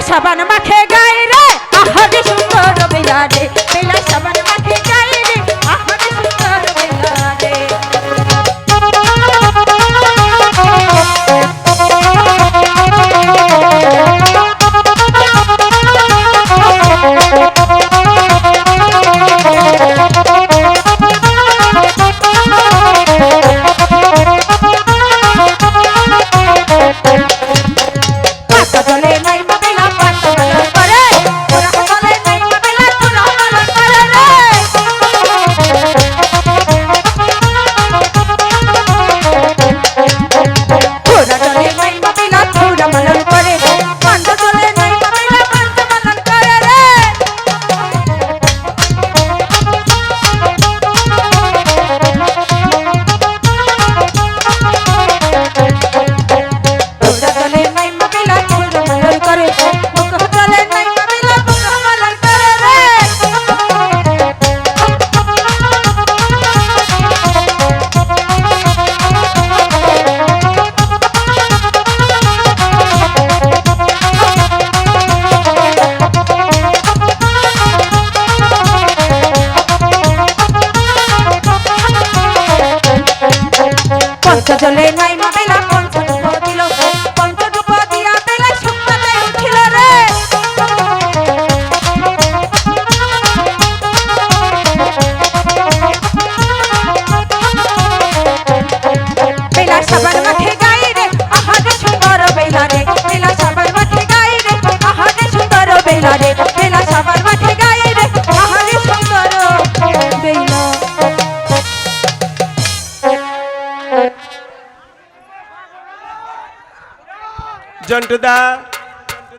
সাবান মাখে গায়ে রে আহারে সুন্দর বেলা রে বেলা সাবান মাখে গায়ে রে আহারে সুন্দর বেলা রে পঞ্চজলে নাই মাবেলা পঞ্চরূপ দিল পঞ্চরূপ দিয়া বেলা সন্ধ্যাতে উঠিল রে বেলা সাবান মাখে গায়ে রে আহারে সুন্দর বেলা রে বেলা সাবান মাখে গায়ে রে আহারে সুন্দর বেলা রে বেলা সাবান মাখে গায়ে রে আহারে সুন্দর বেলা জন্টুদা